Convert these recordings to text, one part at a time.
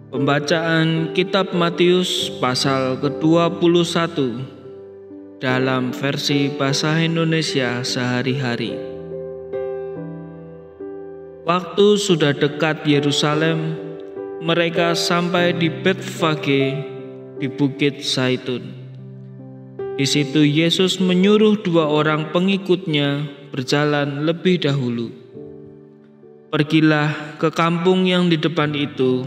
Pembacaan Kitab Matius pasal ke-21 dalam versi Bahasa Indonesia sehari-hari. Waktu sudah dekat Yerusalem, mereka sampai di Betfage di Bukit Zaitun. Di situ Yesus menyuruh 2 orang pengikutnya berjalan lebih dahulu. Pergilah ke kampung yang di depan itu,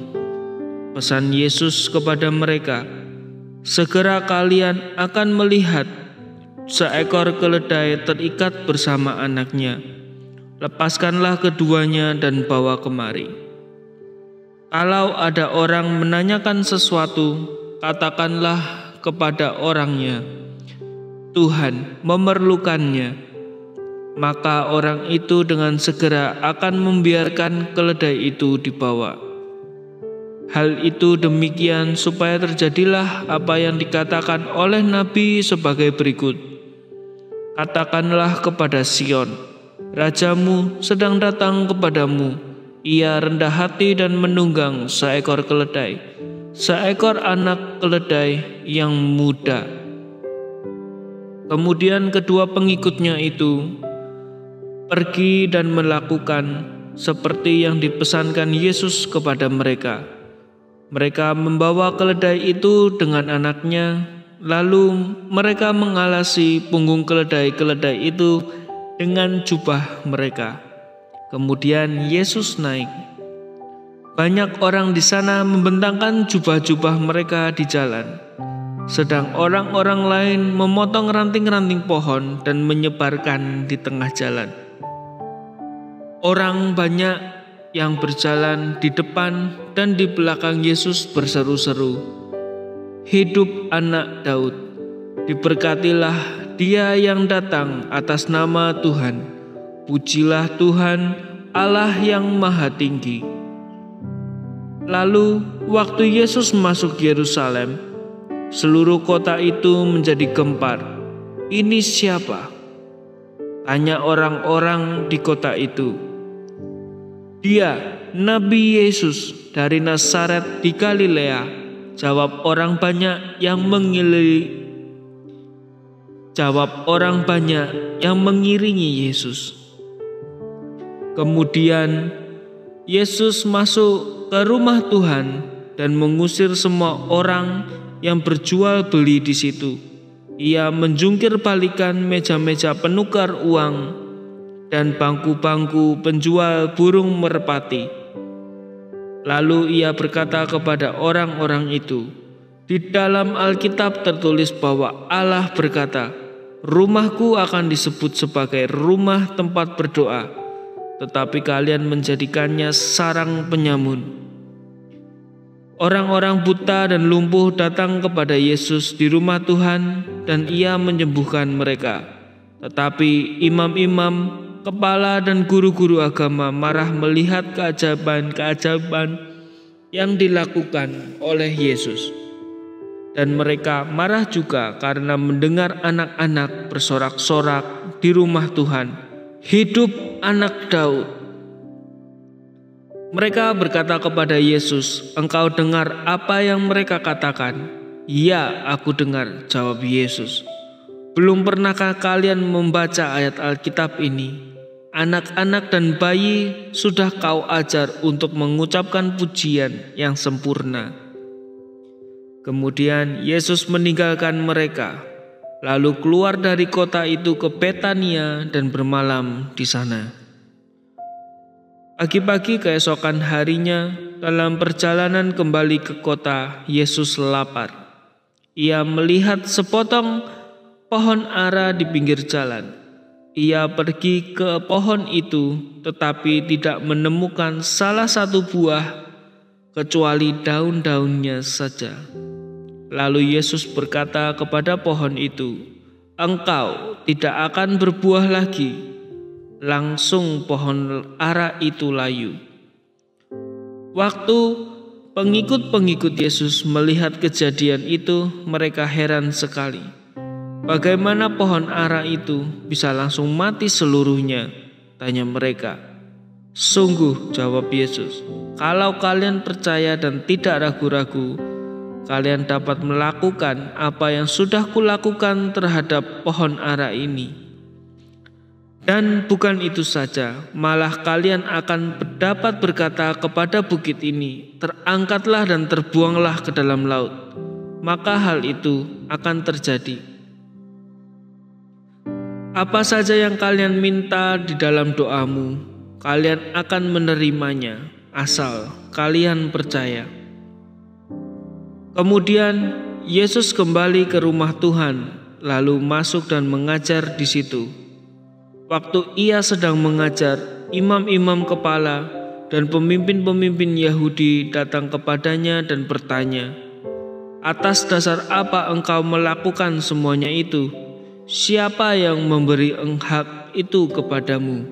pesan Yesus kepada mereka, segera kalian akan melihat seekor keledai terikat bersama anaknya. Lepaskanlah keduanya dan bawa kemari. Kalau ada orang menanyakan sesuatu, katakanlah kepada orangnya, Tuhan memerlukannya. Maka orang itu dengan segera akan membiarkan keledai itu dibawa. Hal itu demikian supaya terjadilah apa yang dikatakan oleh Nabi sebagai berikut. Katakanlah kepada Sion, Rajamu sedang datang kepadamu. Ia rendah hati dan menunggang seekor keledai, seekor anak keledai yang muda. Kemudian kedua pengikutnya itu pergi dan melakukan seperti yang dipesankan Yesus kepada mereka. Mereka membawa keledai itu dengan anaknya, lalu mereka mengalasi punggung keledai itu dengan jubah mereka. Kemudian Yesus naik. Banyak orang di sana membentangkan jubah-jubah mereka di jalan, sedang orang-orang lain memotong ranting-ranting pohon dan menyebarkan di tengah jalan. Orang banyak yang berjalan di depan dan di belakang Yesus berseru-seru, "Hidup Anak Daud, diberkatilah Dia yang datang atas nama Tuhan. Pujilah Tuhan Allah yang Maha Tinggi." Lalu waktu Yesus masuk Yerusalem, seluruh kota itu menjadi gempar. "Ini siapa?" tanya orang-orang di kota itu. "Dia, Nabi Yesus dari Nazaret di Galilea," jawab orang banyak yang mengiringi Yesus. Kemudian Yesus masuk ke rumah Tuhan dan mengusir semua orang yang berjual beli di situ. Ia menjungkir balikan meja-meja penukar uang dan bangku-bangku penjual burung merpati. Lalu ia berkata kepada orang-orang itu, "Di dalam Alkitab tertulis bahwa Allah berkata, 'Rumahku akan disebut sebagai rumah tempat berdoa,' tetapi kalian menjadikannya sarang penyamun." Orang-orang buta dan lumpuh datang kepada Yesus di rumah Tuhan dan ia menyembuhkan mereka. Tetapi imam-imam, kepala dan guru-guru agama marah melihat keajaiban-keajaiban yang dilakukan oleh Yesus. Dan mereka marah juga karena mendengar anak-anak bersorak-sorak di rumah Tuhan, "Hidup Anak Daud." Mereka berkata kepada Yesus, "Engkau dengar apa yang mereka katakan?" "Ya, aku dengar," jawab Yesus. "Belum pernahkah kalian membaca ayat Alkitab ini? Anak-anak dan bayi sudah kau ajar untuk mengucapkan pujian yang sempurna." Kemudian Yesus meninggalkan mereka, lalu keluar dari kota itu ke Betania dan bermalam di sana. Pagi-pagi keesokan harinya, dalam perjalanan kembali ke kota, Yesus lapar. Ia melihat sepotong pohon ara di pinggir jalan. Ia pergi ke pohon itu, tetapi tidak menemukan salah satu buah kecuali daun-daunnya saja. Lalu Yesus berkata kepada pohon itu, "Engkau tidak akan berbuah lagi." Langsung pohon ara itu layu. Waktu pengikut-pengikut Yesus melihat kejadian itu, mereka heran sekali. "Bagaimana pohon ara itu bisa langsung mati seluruhnya?" tanya mereka. "Sungguh," jawab Yesus, kalau kalian percaya dan tidak ragu-ragu, kalian dapat melakukan apa yang sudah kulakukan terhadap pohon ara ini. Dan bukan itu saja, malah kalian akan dapat berkata kepada bukit ini, terangkatlah dan terbuanglah ke dalam laut. Maka hal itu akan terjadi. Apa saja yang kalian minta di dalam doamu, kalian akan menerimanya, asal kalian percaya. Kemudian Yesus kembali ke rumah Tuhan, lalu masuk dan mengajar di situ. Waktu ia sedang mengajar, imam-imam kepala dan pemimpin-pemimpin Yahudi datang kepadanya dan bertanya, "Atas dasar apa engkau melakukan semuanya itu? Siapa yang memberi hak itu kepadamu?"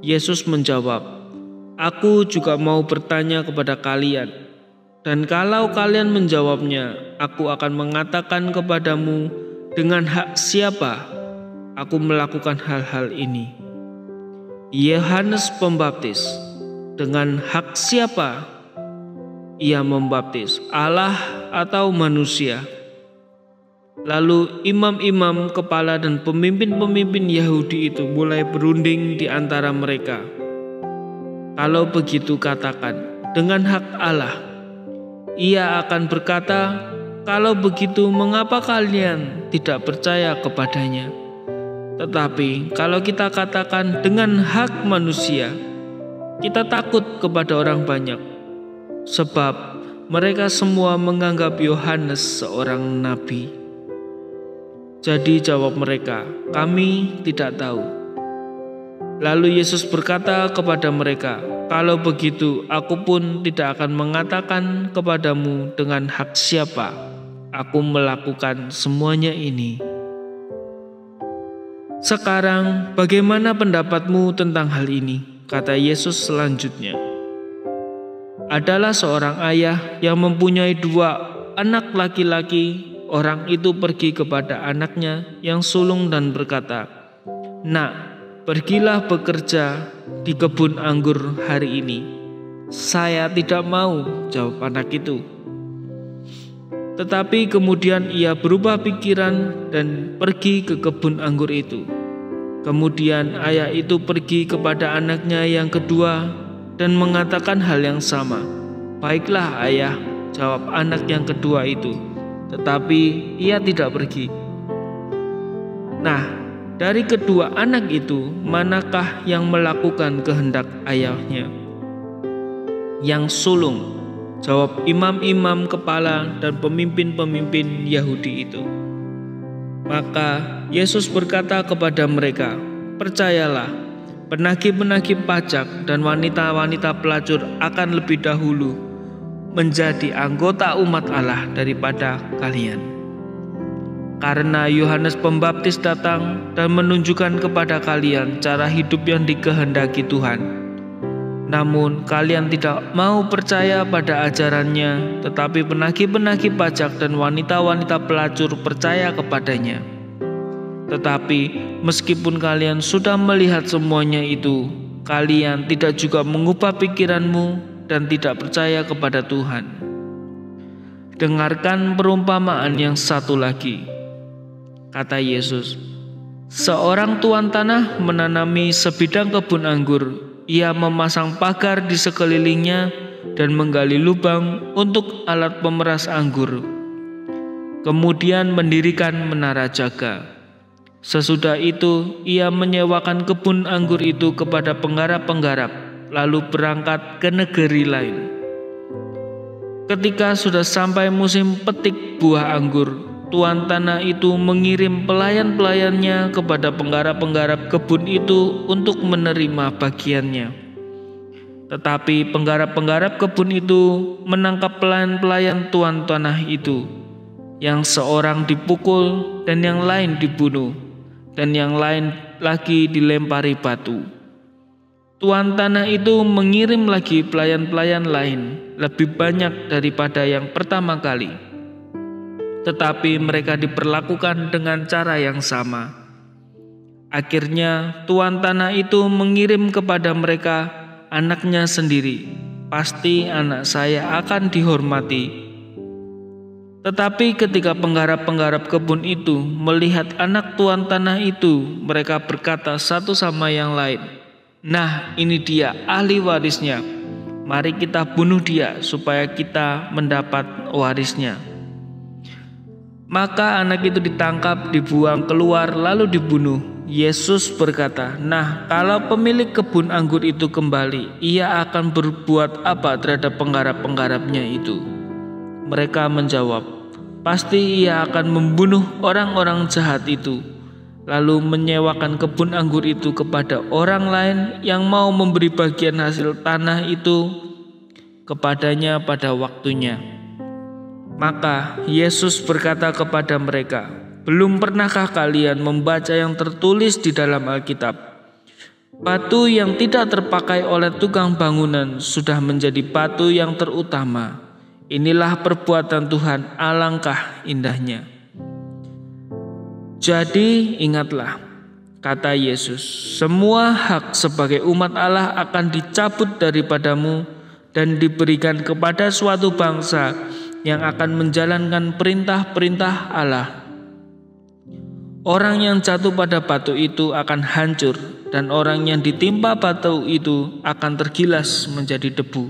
Yesus menjawab, "Aku juga mau bertanya kepada kalian, dan kalau kalian menjawabnya, aku akan mengatakan kepadamu dengan hak siapa aku melakukan hal-hal ini. Yohanes Pembaptis, dengan hak siapa ia membaptis, Allah atau manusia?" Lalu imam-imam kepala dan pemimpin-pemimpin Yahudi itu mulai berunding di antara mereka. "Kalau begitu katakan, dengan hak Allah." Ia akan berkata, "Kalau begitu mengapa kalian tidak percaya kepadanya? Tetapi kalau kita katakan dengan hak manusia, kita takut kepada orang banyak, sebab mereka semua menganggap Yohanes seorang nabi." Jadi jawab mereka, "Kami tidak tahu." Lalu Yesus berkata kepada mereka, "Kalau begitu, aku pun tidak akan mengatakan kepadamu dengan hak siapa aku melakukan semuanya ini. Sekarang bagaimana pendapatmu tentang hal ini?" kata Yesus selanjutnya. "Adalah seorang ayah yang mempunyai 2 anak laki-laki. Orang itu pergi kepada anaknya yang sulung dan berkata, 'Nak, pergilah bekerja di kebun anggur hari ini.' 'Saya tidak mau,' jawab anak itu. Tetapi kemudian ia berubah pikiran dan pergi ke kebun anggur itu. Kemudian ayah itu pergi kepada anaknya yang kedua dan mengatakan hal yang sama. 'Baiklah ayah,' jawab anak yang kedua itu. Tetapi ia tidak pergi. Nah, dari kedua anak itu, manakah yang melakukan kehendak ayahnya?" "Yang sulung," jawab imam-imam kepala dan pemimpin-pemimpin Yahudi itu. Maka Yesus berkata kepada mereka, "Percayalah, penagih-penagih pajak dan wanita-wanita pelacur akan lebih dahulu menjadi anggota umat Allah daripada kalian. Karena Yohanes Pembaptis datang dan menunjukkan kepada kalian cara hidup yang dikehendaki Tuhan. Namun kalian tidak mau percaya pada ajarannya, tetapi penagih-penagih pajak dan wanita-wanita pelacur percaya kepadanya. Tetapi meskipun kalian sudah melihat semuanya itu, kalian tidak juga mengubah pikiranmu dan tidak percaya kepada Tuhan. Dengarkan perumpamaan yang satu lagi," kata Yesus. "Seorang tuan tanah menanami sebidang kebun anggur. Ia memasang pagar di sekelilingnya dan menggali lubang untuk alat pemeras anggur. Kemudian mendirikan menara jaga. Sesudah itu ia menyewakan kebun anggur itu kepada penggarap-penggarap, lalu berangkat ke negeri lain. Ketika sudah sampai musim petik buah anggur, tuan tanah itu mengirim pelayan-pelayannya kepada penggarap-penggarap kebun itu untuk menerima bagiannya. Tetapi penggarap-penggarap kebun itu menangkap pelayan-pelayan tuan tanah itu, yang seorang dipukul dan yang lain dibunuh, dan yang lain lagi dilempari batu. Tuan tanah itu mengirim lagi pelayan-pelayan lain, lebih banyak daripada yang pertama kali. Tetapi mereka diperlakukan dengan cara yang sama. Akhirnya tuan tanah itu mengirim kepada mereka anaknya sendiri, pasti anak saya akan dihormati." Tetapi ketika penggarap-penggarap kebun itu melihat anak tuan tanah itu, mereka berkata satu sama yang lain, "Nah, ini dia ahli warisnya. Mari kita bunuh dia supaya kita mendapat warisnya." Maka anak itu ditangkap, dibuang keluar, lalu dibunuh. Yesus berkata, "Nah, kalau pemilik kebun anggur itu kembali, ia akan berbuat apa terhadap penggarap-penggarapnya itu?" Mereka menjawab, "Pasti ia akan membunuh orang-orang jahat itu, lalu menyewakan kebun anggur itu kepada orang lain yang mau memberi bagian hasil tanah itu kepadanya pada waktunya." Maka Yesus berkata kepada mereka, "Belum pernahkah kalian membaca yang tertulis di dalam Alkitab? Batu yang tidak terpakai oleh tukang bangunan sudah menjadi batu yang terutama. Inilah perbuatan Tuhan, alangkah indahnya." Jadi ingatlah, kata Yesus, "semua hak sebagai umat Allah akan dicabut daripadamu dan diberikan kepada suatu bangsa yang akan menjalankan perintah-perintah Allah. Orang yang jatuh pada batu itu akan hancur, dan orang yang ditimpa batu itu akan tergilas menjadi debu."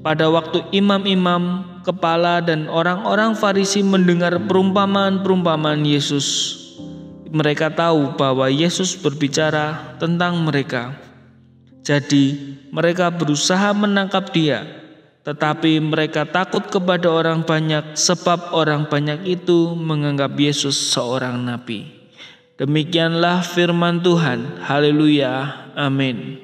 Pada waktu imam-imam, kepala, dan orang-orang Farisi mendengar perumpamaan-perumpamaan Yesus, mereka tahu bahwa Yesus berbicara tentang mereka. Jadi mereka berusaha menangkap Dia, tetapi mereka takut kepada orang banyak, sebab orang banyak itu menganggap Yesus seorang nabi. Demikianlah firman Tuhan. Haleluya. Amin.